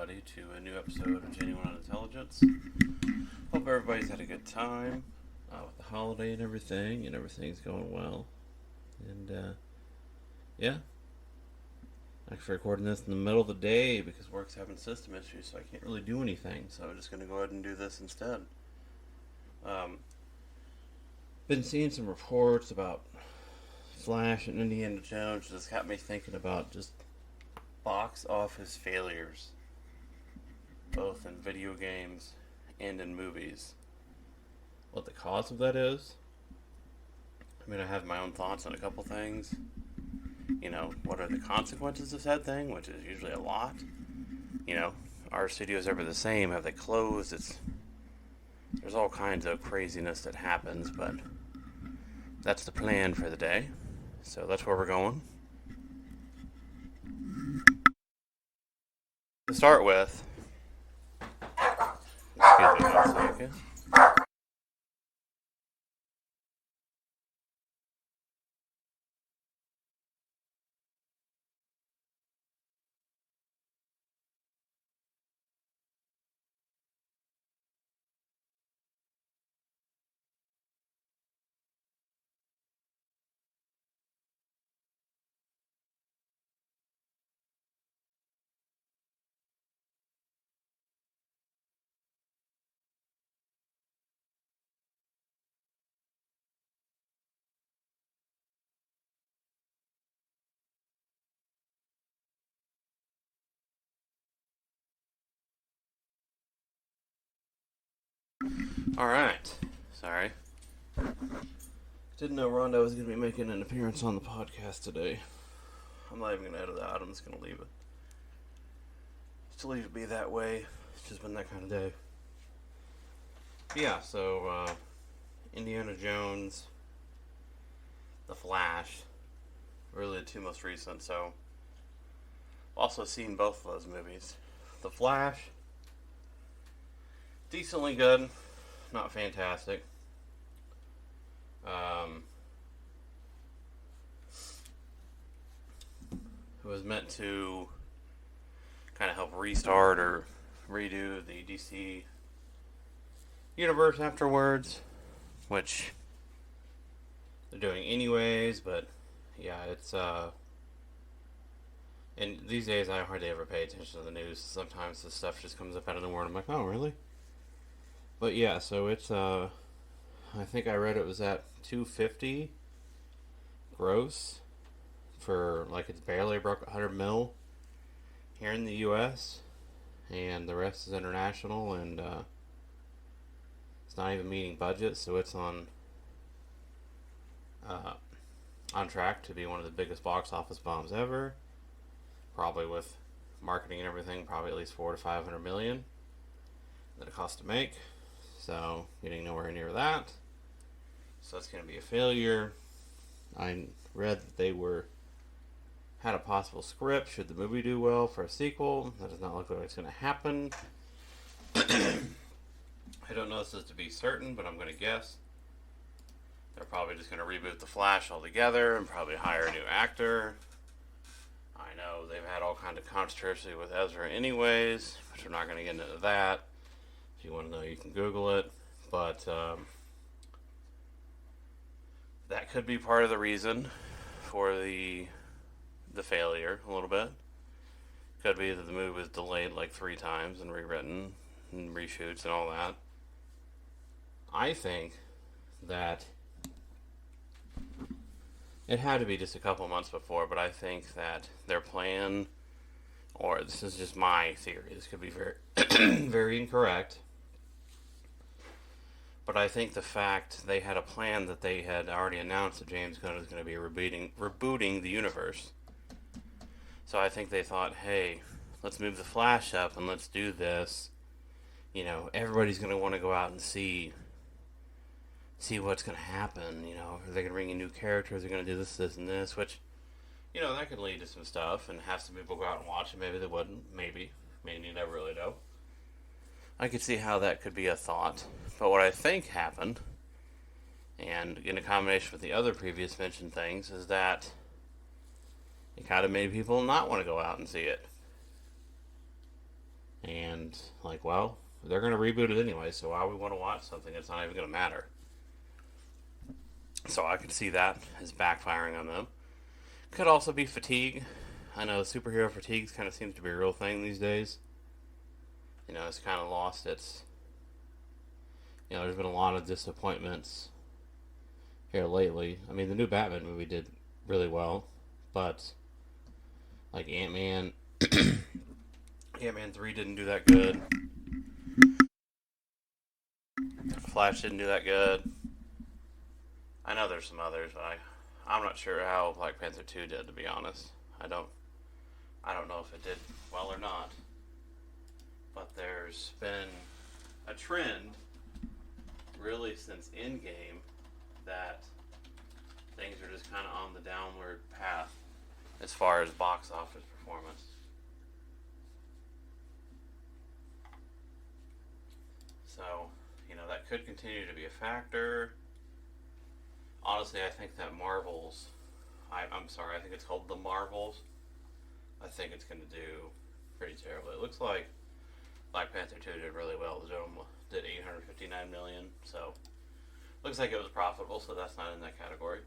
everybody to a new episode of Genuine Unintelligence. Hope everybody's had a good time with the holiday and everything's going well. And, yeah. Actually recording this in the middle of the day because work's having system issues, so I can't really do anything. So I'm just going to go ahead and do this instead. Been seeing some reports about Flash and Indiana Jones. Just got me thinking about just box office failures, both in video games and in movies. What the cause of that is? I mean, I have my own thoughts on a couple things. You know, what are the consequences of said thing, which is usually a lot. You know, are studios ever the same? Have they closed? There's all kinds of craziness that happens, but that's the plan for the day. So that's where we're going. To start with, excuse me one second. Alright. Sorry. Didn't know Rhonda was going to be making an appearance on the podcast today. I'm not even going to edit that out. I'm just going to leave it. Just leave it be that way. It's just been that kind of day. Yeah, so, Indiana Jones, The Flash, really the two most recent, so I've also seen both of those movies. The Flash, decently good, not fantastic. It was meant to kind of help restart or redo the DC universe afterwards, which they're doing anyways, but yeah, it's and these days I hardly ever pay attention to the news. Sometimes this stuff just comes up out of nowhere and I'm like, oh really? But yeah, so it's I think I read it was at 250 gross for, like, it's barely broke 100 mil here in the US, and the rest is international, and it's not even meeting budget, so it's on track to be one of the biggest box office bombs ever, probably with marketing and everything, probably at least 400 to 500 million that it costs to make, so getting nowhere near that. So it's going to be a failure. I read that they had a possible script should the movie do well for a sequel. That does not look like it's going to happen. I don't know this is to be certain, but I'm going to guess they're probably just going to reboot The Flash altogether and probably hire a new actor. I know they've had all kinds of controversy with Ezra anyways, which we're not going to get into that. If you want to know, you can Google it. But that could be part of the reason for the failure a little bit. Could be that the movie was delayed like 3 times and rewritten and reshoots and all that. I think that it had to be just a couple months before, but I think that their plan, or this is just my theory, this could be very, very incorrect, but I think the fact they had a plan that they had already announced that James Gunn was going to be rebooting the universe. So I think they thought, hey, let's move the Flash up and let's do this. You know, everybody's going to want to go out and see what's going to happen. You know, are they going to bring in new characters? They're going to do this, this, and this, which, you know, that could lead to some stuff and have some people go out and watch it. Maybe they wouldn't. Maybe you never really know. I could see how that could be a thought. But what I think happened, and in a combination with the other previous mentioned things, is that it kind of made people not want to go out and see it. And, like, well, they're going to reboot it anyway, so why we want to watch something that's not even going to matter? So I could see that as backfiring on them. Could also be fatigue. I know superhero fatigue kind of seems to be a real thing these days. It's kind of lost its. There's been a lot of disappointments here lately. I mean, the new Batman movie did really well, but like Ant-Man 3 didn't do that good. Flash didn't do that good. I know there's some others, but I'm not sure how Black Panther 2 did, to be honest. I don't know if it did well or not. But there's been a trend, really since Endgame, that things are just kind of on the downward path as far as box office performance. So, that could continue to be a factor. Honestly, I think that Marvels, I'm sorry, I think it's called The Marvels. I think it's going to do pretty terribly. It looks like Black Panther 2 did really well. The film did $859 million, so looks like it was profitable, so that's not in that category.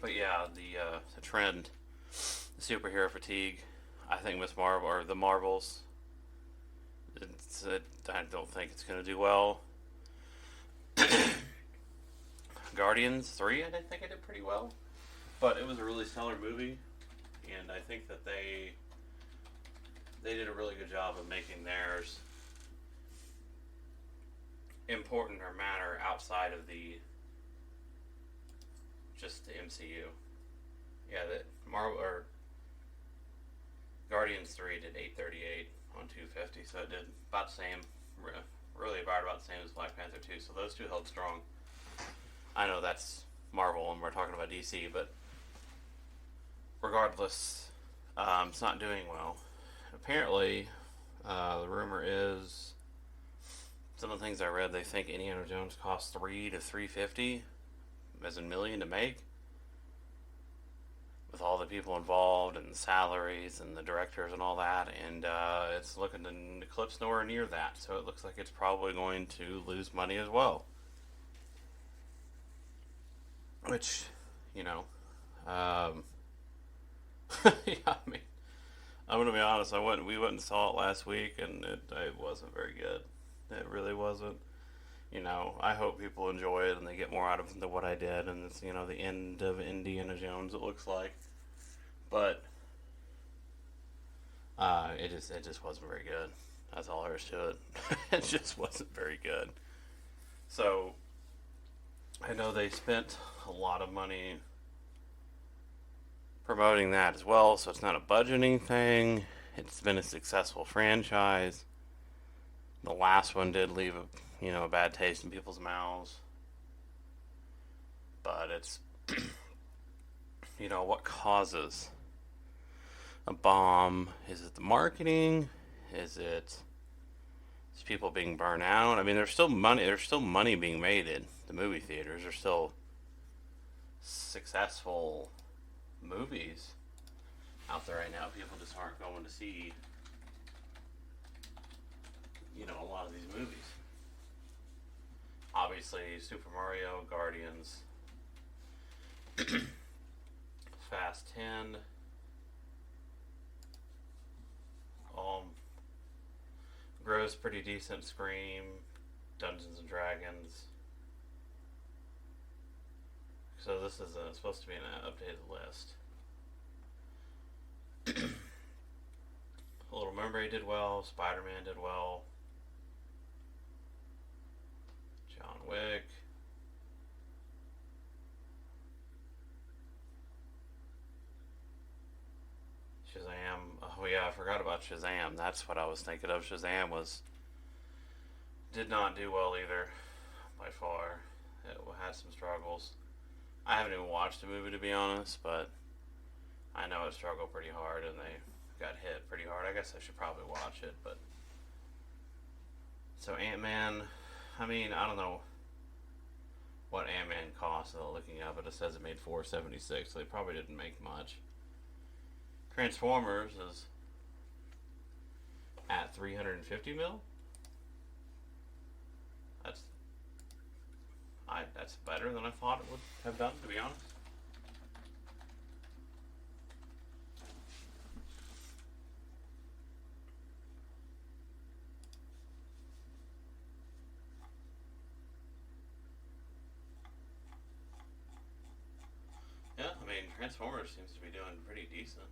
But yeah, the trend, the superhero fatigue, I think Miss Marvel, or the Marvels, I don't think it's going to do well. Guardians 3, I didn't think it did pretty well, but it was a really stellar movie, and I think that they did a really good job of making theirs important or matter outside of just the MCU. Yeah, that Marvel or Guardians 3 did 838 on 250, so it did about the same, really about the same as Black Panther 2. So those two held strong. I know that's Marvel and we're talking about DC, but regardless, it's not doing well. Apparently, the rumor is, some of the things I read, they think Indiana Jones cost $3 to $350 as in million to make, with all the people involved and the salaries and the directors and all that, and it's looking to eclipse nowhere near that. So it looks like it's probably going to lose money as well. Which, yeah, I mean, I'm gonna be honest. We went and saw it last week, and it wasn't very good. It really wasn't. I hope people enjoy it and they get more out of it than what I did, and it's the end of Indiana Jones. It looks like, but it just wasn't very good. That's all there is to it. It just wasn't very good. So I know they spent a lot of money promoting that as well, so it's not a budgeting thing. It's been a successful franchise. The last one did leave a bad taste in people's mouths, but it's what causes a bomb? Is it the marketing? Is it people being burnt out? I mean, there's still money being made in the movie theaters. There's still successful movies out there right now. People just aren't going to see a lot of these movies. Obviously, Super Mario, Guardians, Fast 10, grows pretty decent. Scream, Dungeons and Dragons. So this is supposed to be an updated list. Little Mermaid did well. Spider-Man did well. John Wick. Shazam. Oh yeah, I forgot about Shazam. That's what I was thinking of. Shazam did not do well either, by far. It had some struggles. I haven't even watched the movie, to be honest, but I know it struggled pretty hard and they got hit pretty hard. I guess I should probably watch it, but so Ant-Man, I mean, I don't know what Ant-Man cost without looking up, but it says it made $476, so they probably didn't make much. Transformers is at 350 mil. That's that's better than I thought it would have done, to be honest. Yeah, I mean, Transformers seems to be doing pretty decent.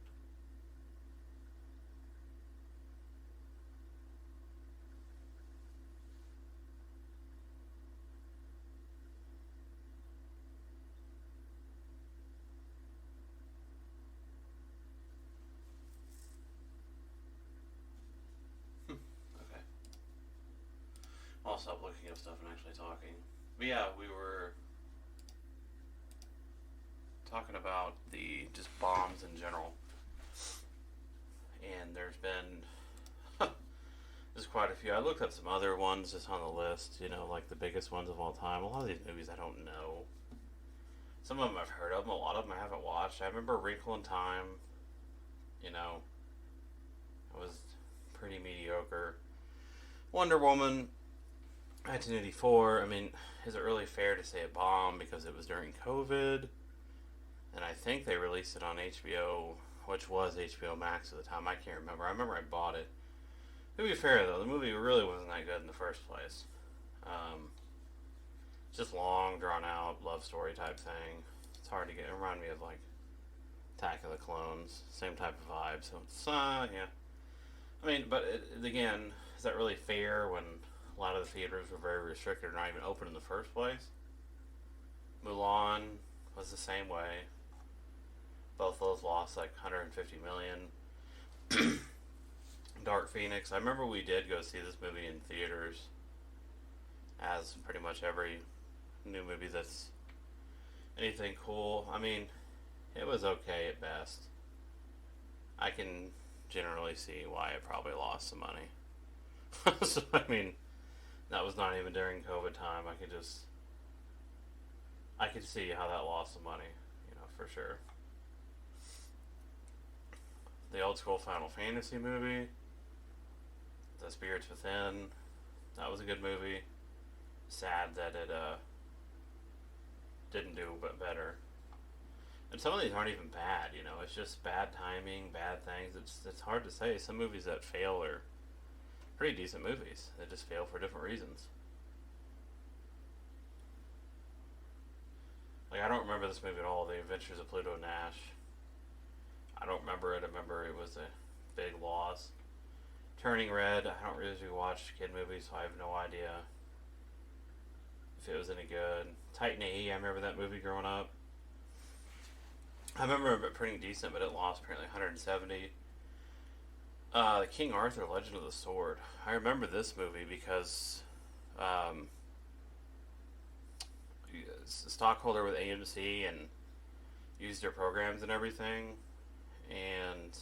Okay. I'll stop looking up stuff and actually talking. But yeah, we were talking about the just bombs in general, and there's been there's quite a few. I looked up some other ones just on the list. You know, like the biggest ones of all time. A lot of these movies I don't know. Some of them I've heard of them. A lot of them I haven't watched. I remember Wrinkle in Time. You know, it was pretty mediocre. Wonder Woman, 1984. I mean, is it really fair to say a bomb because it was during COVID? And I think they released it on HBO, which was HBO Max at the time. I can't remember. I remember I bought it. To be fair, though, the movie really wasn't that good in the first place. Just long, drawn out love story type thing. It's hard to get. It reminded me of like Attack of the Clones, same type of vibe. So it's yeah. I mean, but again, is that really fair when a lot of the theaters were very restricted or not even open in the first place? Mulan was the same way. Both those lost like 150 million. Dark Phoenix. I remember we did go see this movie in theaters, as pretty much every new movie that's anything cool. I mean, it was okay at best. I can generally see why it probably lost some money. So, I mean, that was not even during COVID time. I could see how that lost some money, for sure. The old school Final Fantasy movie, The Spirits Within, that was a good movie. Sad that it didn't do but better. And some of these aren't even bad, it's just bad timing, bad things. It's hard to say. Some movies that fail are pretty decent movies. They just fail for different reasons. Like, I don't remember this movie at all, The Adventures of Pluto Nash. I don't remember it. I remember it was a big loss. Turning Red, I don't really watch kid movies, so I have no idea if it was any good. Titan AE, I remember that movie growing up. I remember it pretty decent, but it lost apparently 170. The King Arthur Legend of the Sword. I remember this movie because stockholder with AMC and used their programs and everything. And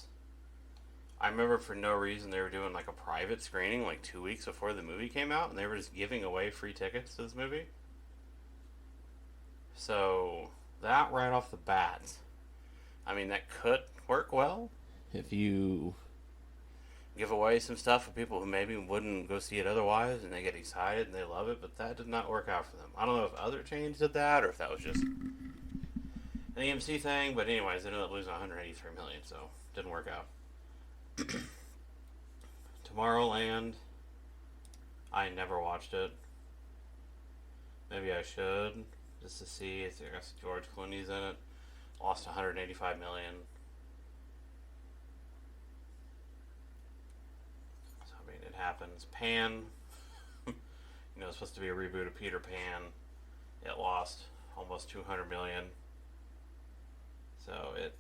I remember for no reason they were doing like a private screening like 2 weeks before the movie came out, and they were just giving away free tickets to this movie. So that right off the bat, I mean, that could work well if you give away some stuff for people who maybe wouldn't go see it otherwise, and they get excited and they love it, but that did not work out for them. I don't know if other chains did that or if that was just an AMC thing, but anyways, they ended up losing 183 million, so it didn't work out. Tomorrowland, I never watched it. Maybe I should, just to see. I guess George Clooney's in it. Lost 185 million. So I mean, it happens. Pan, it's supposed to be a reboot of Peter Pan. It lost almost 200 million. So it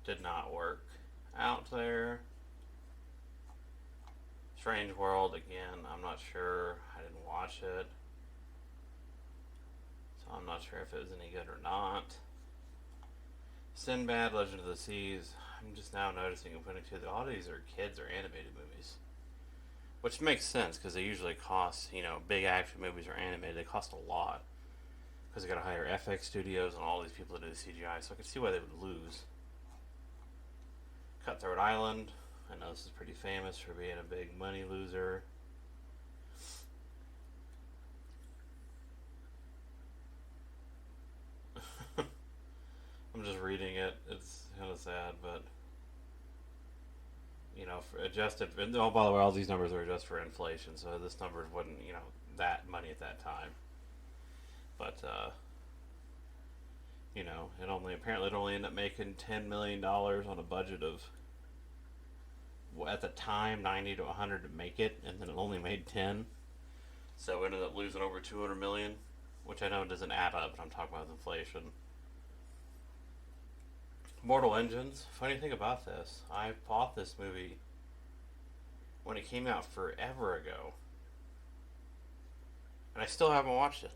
did not work out there. Strange World, again, I'm not sure. I didn't watch it. So I'm not sure if it was any good or not. Sinbad, Legend of the Seas. I'm just now noticing and putting together, a lot of these are kids or animated movies. Which makes sense, because they usually cost, big action movies or animated, they cost a lot. Because they got to hire FX studios and all these people to do the CGI, so I can see why they would lose. Cutthroat Island, I know this is pretty famous for being a big money loser. I'm just reading it. It's kind of sad, but for adjusted. Oh, by the way, all these numbers are adjusted for inflation, so this number wasn't that money at that time. But it only ended up making $10 million on a budget of, at the time, 90 to 100 to make it, and then it only made 10. So it ended up losing over 200 million, which I know doesn't add up, but I'm talking about inflation. Mortal Engines. Funny thing about this, I bought this movie when it came out forever ago, and I still haven't watched it.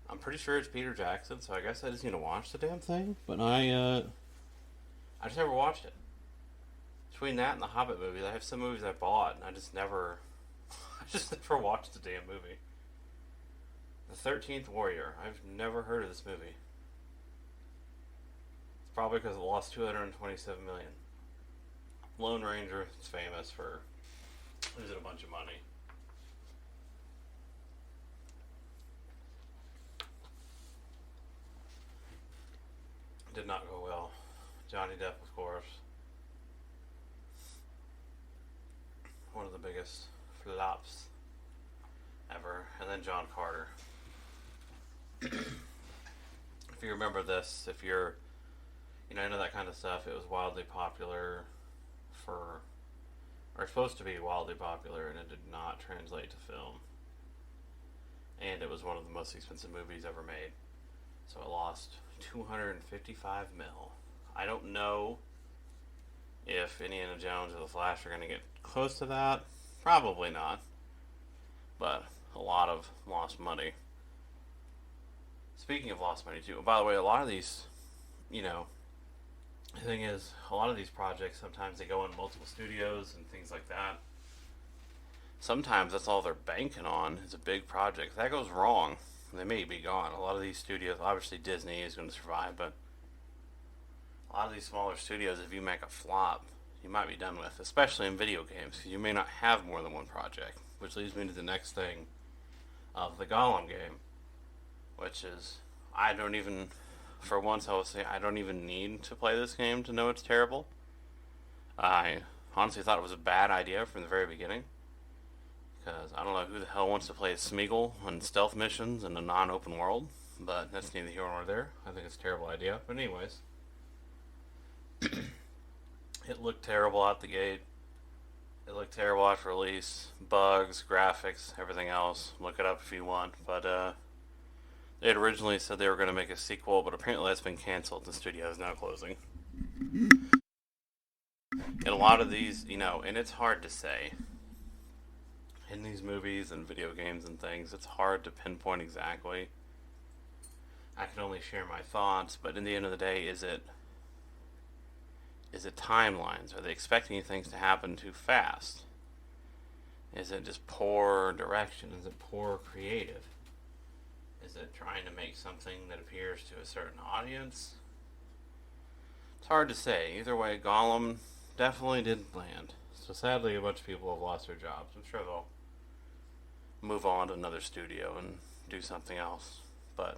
I'm pretty sure it's Peter Jackson, so I guess I just need to watch the damn thing. But I just never watched it. Between that and the Hobbit movies, I have some movies I bought, and I just never watched the damn movie. The 13th Warrior. I've never heard of this movie. It's probably because it lost $227 million. Lone Ranger is famous for losing a bunch of money. Did not go well. Johnny Depp, of course. One of the biggest flops ever. And then John Carter. If you remember this, if you're, into that kind of stuff, it was wildly popular or supposed to be wildly popular, and it did not translate to film. And it was one of the most expensive movies ever made. So it lost $255 million. I don't know if Indiana Jones or The Flash are going to get close to that. Probably not. But a lot of lost money. Speaking of lost money too, by the way, a lot of these, the thing is, a lot of these projects, sometimes they go in multiple studios and things like that. Sometimes that's all they're banking on is a big project. If that goes wrong, they may be gone. A lot of these studios, obviously Disney is going to survive, but a lot of these smaller studios, if you make a flop, you might be done with, especially in video games, because you may not have more than one project. Which leads me to the next thing of the Gollum game, which is, for once I will say, I don't even need to play this game to know it's terrible. I honestly thought it was a bad idea from the very beginning. Because I don't know who the hell wants to play as Smeagol on stealth missions in a non-open world. But that's neither here nor there. I think it's a terrible idea. But anyways. It looked terrible out the gate. It looked terrible after release. Bugs, graphics, everything else. Look it up if you want. But they had originally said they were going to make a sequel, but apparently that's been canceled. The studio is now closing. And a lot of these, and it's hard to say. In these movies and video games and things, it's hard to pinpoint exactly. I can only share my thoughts, but in the end of the day, is it timelines? Are they expecting things to happen too fast? Is it just poor direction? Is it poor creative? Is it trying to make something that appears to a certain audience? It's hard to say. Either way, Gollum definitely didn't land. So sadly, a bunch of people have lost their jobs. I'm sure they'll move on to another studio and do something else. But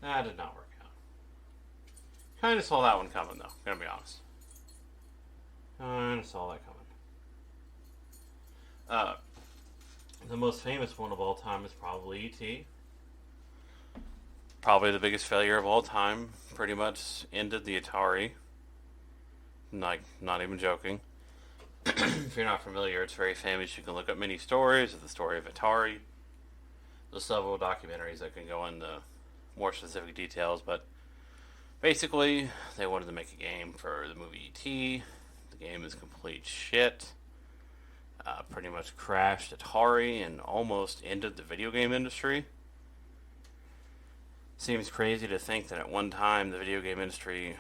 that did not work out. Kind of saw that one coming, though. Gonna be honest. Kind of saw that coming. The most famous one of all time is probably E.T. Probably the biggest failure of all time. Pretty much ended the Atari. Like, not even joking. If you're not familiar, it's very famous. You can look up many stories of the story of Atari. There's several documentaries that can go into more specific details, but basically, they wanted to make a game for the movie E.T. The game is complete shit. Pretty much crashed Atari and almost ended the video game industry. Seems crazy to think that at one time the video game industry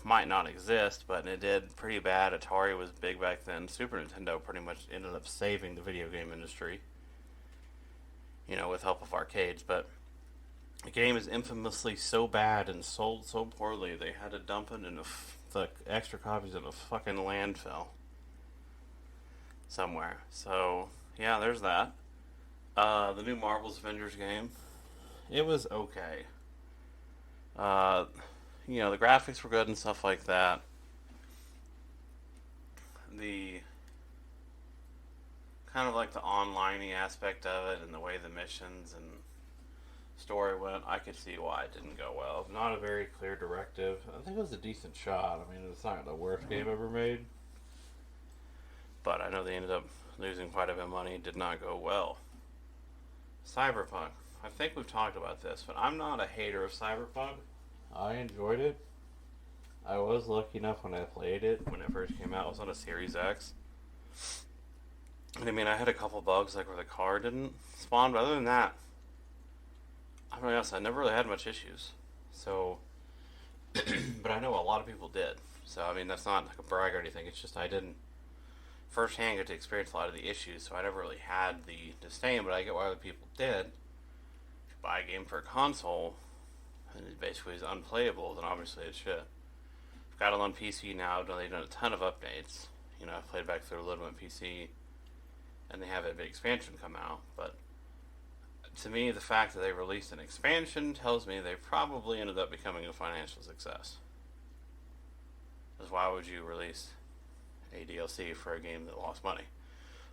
might not exist, but it did pretty bad. Atari was big back then. Super Nintendo pretty much ended up saving the video game industry, with help of arcades. But the game is infamously so bad and sold so poorly, they had to dump it in a the extra copies in a fucking landfill somewhere. So yeah, there's that. The new Marvel's Avengers game. It was okay. Uh, the graphics were good and stuff like that. The kind of like the online aspect of it and the way the missions and story went, I could see why it didn't go well. Not a very clear directive. I think it was a decent shot. I mean, it's not the worst game ever made. But I know they ended up losing quite a bit of money. It did not go well. Cyberpunk. I think we've talked about this, but I'm not a hater of Cyberpunk. I enjoyed it. I was lucky enough when I played it, when it first came out. It was on a Series X. And I mean, I had a couple bugs, like where the car didn't spawn, but other than that, I'm gonna be honest, I never really had much issues. So, but I know a lot of people did. So, I mean, that's not like a brag or anything. It's just I didn't firsthand get to experience a lot of the issues, so I never really had the disdain, but I get why other people did. If you buy a game for a console, and it basically is unplayable, then obviously it should. I've got it on PC now, they've done a ton of updates. I've played back through a little on PC, and they have a big expansion come out, but to me, the fact that they released an expansion tells me they probably ended up becoming a financial success. Because why would you release a DLC for a game that lost money?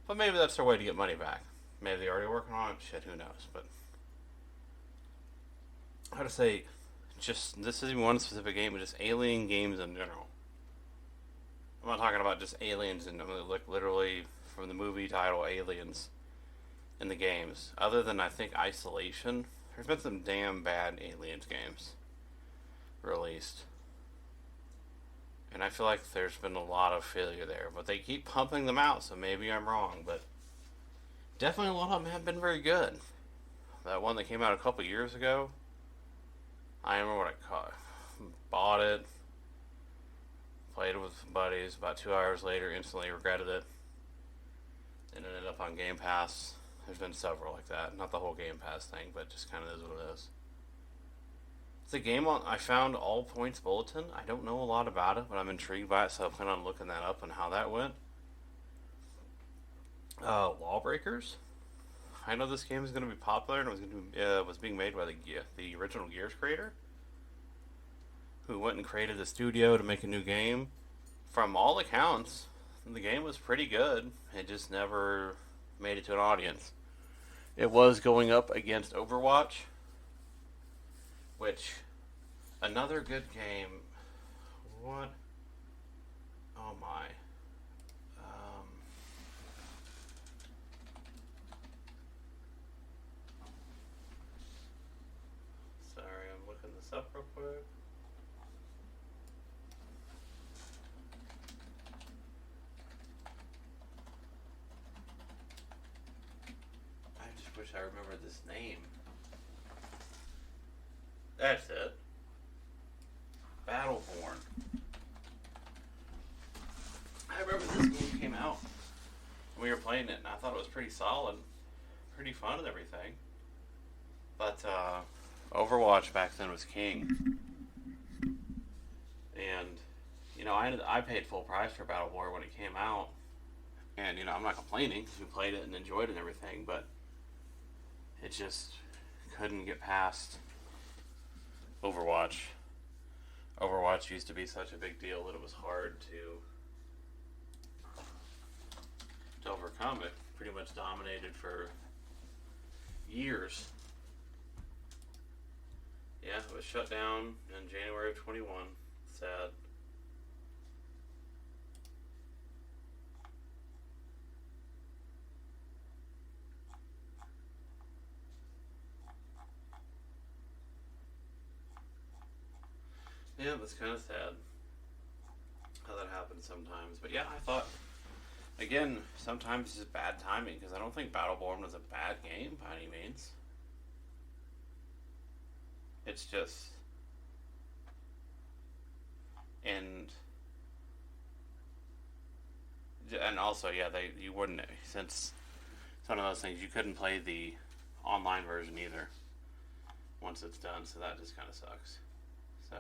But maybe that's their way to get money back. Maybe they're already working on it. Shit, who knows? But how to say, just this isn't one specific game, but just alien games in general. I'm not talking about just aliens, and like literally from the movie title Aliens in the games. Other than I think Isolation, there's been some damn bad Aliens games released. And I feel like there's been a lot of failure there. But they keep pumping them out, so maybe I'm wrong. But definitely a lot of them have been very good. That one that came out a couple years ago, I remember what I caught. Bought it, played it with some buddies. About 2 hours later, instantly regretted it. And ended up on Game Pass. There's been several like that. Not the whole Game Pass thing, but just kind of is what it is. It's a game I found All Points Bulletin. I don't know a lot about it, but I'm intrigued by it, so I plan on looking that up and how that went. Lawbreakers. I know this game is going to be popular, and it was being made by the original Gears creator, who went and created a studio to make a new game. From all accounts, the game was pretty good. It just never made it to an audience. It was going up against Overwatch, which, another good game. What? Oh my. Sorry, I'm looking this up real quick. I just wish I remembered this name. That's it. Battleborn. I remember this game came out. We were playing it, and I thought it was pretty solid, pretty fun and everything. But Overwatch back then was king, and I paid full price for Battleborn when it came out, and I'm not complaining because we played it and enjoyed it and everything, but it just couldn't get past Overwatch. Overwatch used to be such a big deal that it was hard to overcome. It pretty much dominated for years. Yeah, it was shut down in January of 21. Sad. Yeah, that's kind of sad how that happens sometimes. But yeah, I thought, again, sometimes it's just bad timing, because I don't think Battleborn was a bad game by any means. It's just, and also, yeah, you wouldn't, since it's one of those things, you couldn't play the online version either once it's done, so that just kind of sucks. So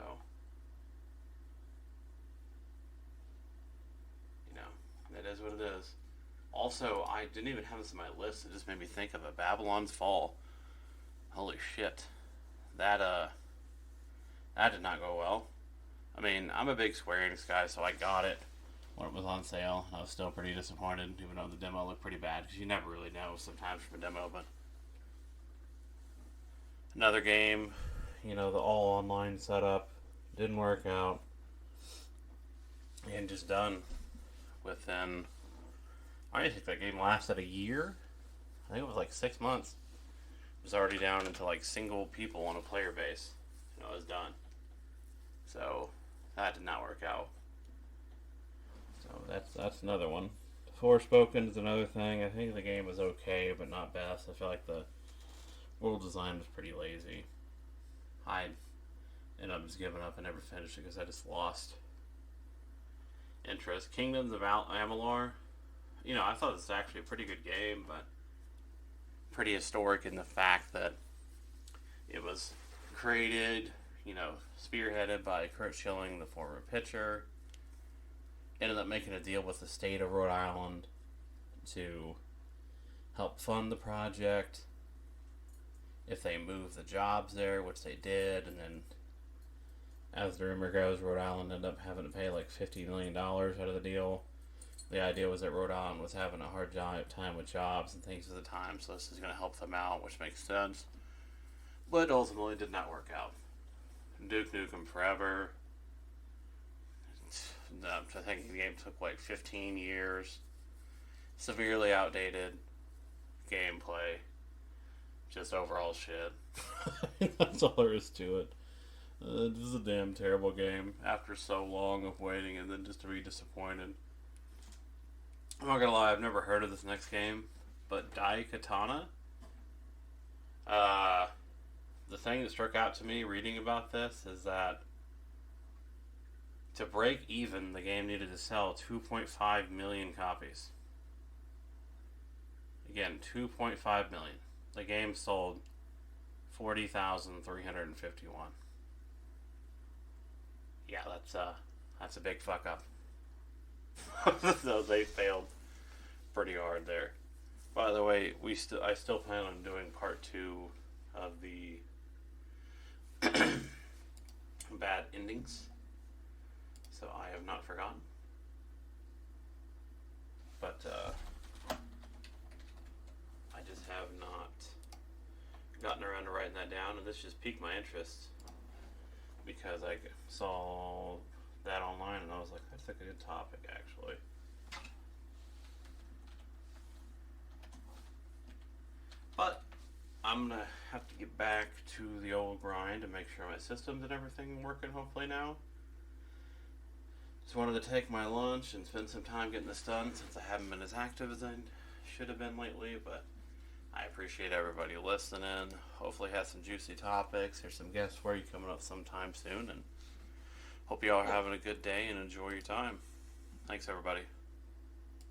Also, I didn't even have this on my list. It just made me think of it. Babylon's Fall. Holy shit. That, that did not go well. I mean, I'm a big Square Enix guy, so I got it when it was on sale. I was still pretty disappointed, even though the demo looked pretty bad, because you never really know sometimes from a demo, but another game, the all online setup didn't work out, and just done within, I think that game lasted a year. I think it was like 6 months. It was already down into like single people on a player base. It was done. So that did not work out. So that's another one. Forspoken is another thing. I think the game was okay, but not best. I feel like the world design was pretty lazy. I ended up just giving up and never finished it because I just lost interest. Kingdoms of Amalur. I thought this was actually a pretty good game, but pretty historic in the fact that it was created, spearheaded by Kurt Schilling, the former pitcher. Ended up making a deal with the state of Rhode Island to help fund the project if they moved the jobs there, which they did, and then, as the rumor goes, Rhode Island ended up having to pay like $50 million out of the deal. The idea was that Rhode Island was having a hard time with jobs and things at the time, so this is going to help them out, which makes sense. But ultimately did not work out. Duke Nukem Forever. I think the game took like 15 years. Severely outdated gameplay. Just overall shit. That's all there is to it. This is a damn terrible game after so long of waiting and then just to be disappointed. I'm not gonna lie, I've never heard of this next game, but Daikatana. The thing that struck out to me reading about this is that to break even, the game needed to sell 2.5 million copies. Again, 2.5 million. The game sold 40,351. Yeah, that's a big fuck up. So they failed pretty hard there. By the way, I still plan on doing part 2 of the bad endings. So I have not forgotten. But I just have not gotten around to writing that down, and this just piqued my interest because I saw that online and I was like, that's a good topic actually. But I'm gonna have to get back to the old grind and make sure my systems and everything are working hopefully now. Just wanted to take my lunch and spend some time getting this done since I haven't been as active as I should have been lately, but I appreciate everybody listening. Hopefully have some juicy topics. There's some guests for you coming up sometime soon, and hope you all are having a good day and enjoy your time. Thanks everybody.